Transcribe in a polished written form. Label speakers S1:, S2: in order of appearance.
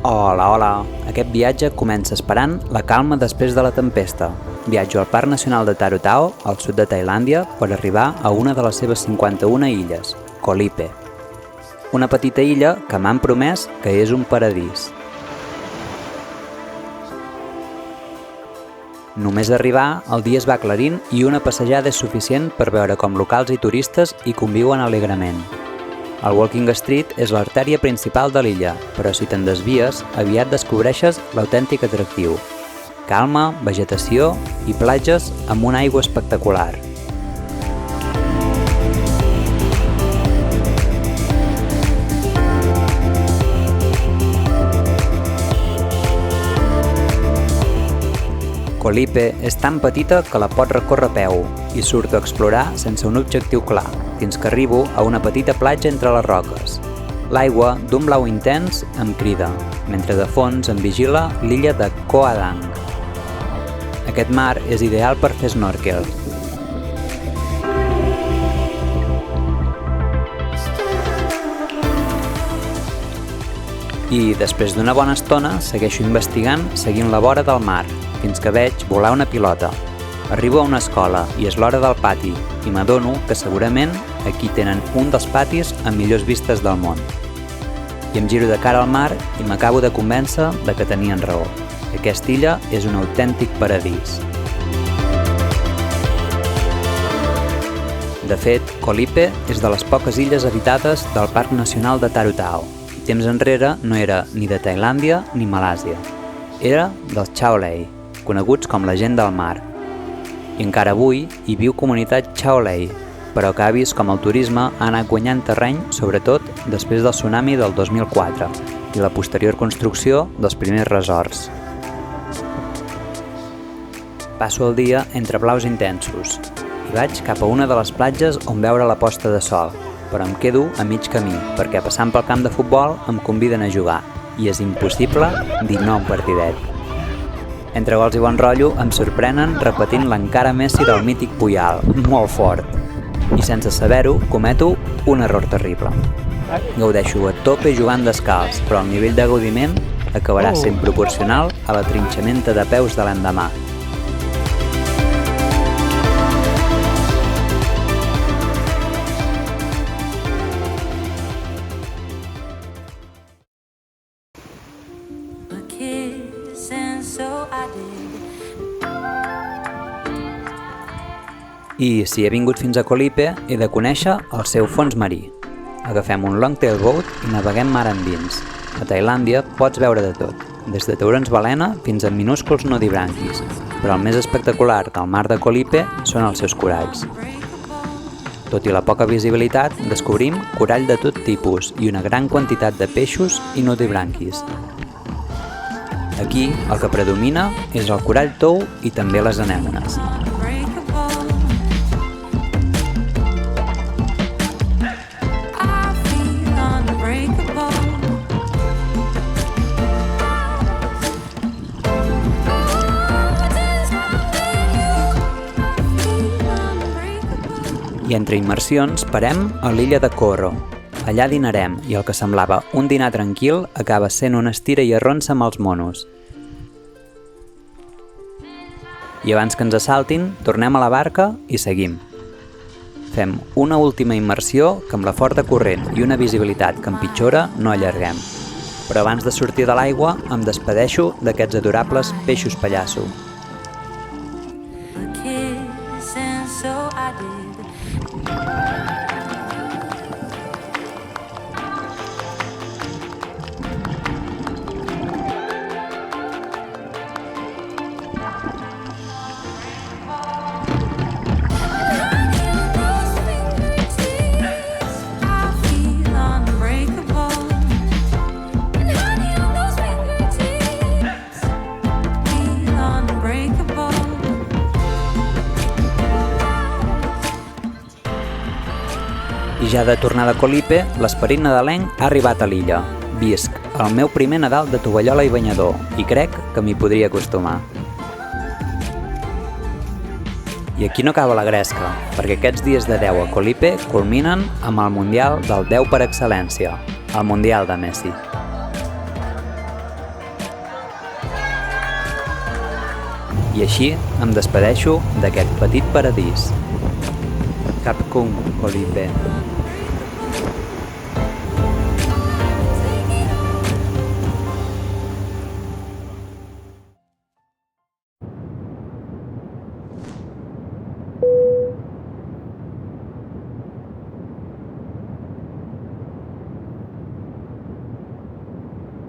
S1: Hola, hola! Aquest viatge comença esperant la calma després de la tempesta. Viatjo al Parc Nacional de Tarutao, al sud de Tailàndia, per arribar a una de les seves 51 illes, Koh Lipe. Una petita illa que m'han promès que és un paradís. Només arribar, el dia es va aclarint i una passejada és suficient per veure com locals i turistes hi conviuen alegrement. El Walking Street és l'artèria principal de l'illa, però si te'n desvies, aviat descobreixes l'autèntic atractiu. Calma, vegetació i platges amb una aigua espectacular. Koh Lipe és tan petita que la pots recórrer a peu i surto a explorar sense un objectiu clar, fins que arribo a una petita platja entre les roques. L'aigua, d'un blau intens, em crida, mentre de fons em vigila l'illa de Koh Adang. Aquest mar és ideal per fer snorkel. I, després d'una bona estona, segueixo investigant seguint la vora del mar, fins que veig volar una pilota. Arribo a una escola i és l'hora del pati i m'adono que segurament aquí tenen un dels patis amb millors vistes del món. I em giro de cara al mar i m'acabo de convèncer de que tenien raó. Aquesta illa és un autèntic paradís. De fet, Koh Lipe és de les poques illes habitades del Parc Nacional de Tarutao i temps enrere no era ni de Tailàndia ni Malàsia. Era dels Chao Lei, coneguts com la gent del mar. I encara avui hi viu comunitat Chao Lei, però que ha vist com el turisme ha anat guanyant terreny, sobretot després del tsunami del 2004 i la posterior construcció dels primers resorts. Passo el dia entre blaus intensos i vaig cap a una de les platges on veure la posta de sol, però em quedo a mig camí perquè passant pel camp de futbol em conviden a jugar i és impossible dir no a un partidet. Entre gols i bon rotllo em sorprenen repetint l'encara Messi del mític Puyal, molt fort. I sense saber-ho, cometo un error terrible. Gaudeixo a tope jugant descalç, però el nivell de gaudiment acabarà sent proporcional a la trinxamenta de peus de l'endemà. I si he vingut fins a Koh Lipe, he de conèixer el seu fons marí. Agafem un longtail boat i naveguem mar endins. A Tailàndia pots veure de tot, des de taurons balena fins a minúsculs nudibranquis, però el més espectacular del mar de Koh Lipe són els seus coralls. Tot i la poca visibilitat, descobrim corall de tot tipus i una gran quantitat de peixos i nudibranquis. Aquí el que predomina és el corall tou i també les anèmones. I entre immersions parem a l'illa de Korro. Allà dinarem i el que semblava un dinar tranquil acaba sent una estira i arronsa amb els monos. I abans que ens assaltin, tornem a la barca i seguim. Fem una última immersió que amb la forta corrent i una visibilitat que empitjora no allarguem. Però abans de sortir de l'aigua em despedeixo d'aquests adorables peixos pallasso. I ja de tornada a Koh Lipe, l'esperit nadalenc ha arribat a l'illa. Visc el meu primer Nadal de tovallola i banyador i crec que m'hi podria acostumar. I aquí no acaba la gresca, perquè aquests dies de 10 a Koh Lipe culminen amb el Mundial del 10 per excel·lència, el Mundial de Messi. I així em despedeixo d'aquest petit paradís. Cap Kung Olive.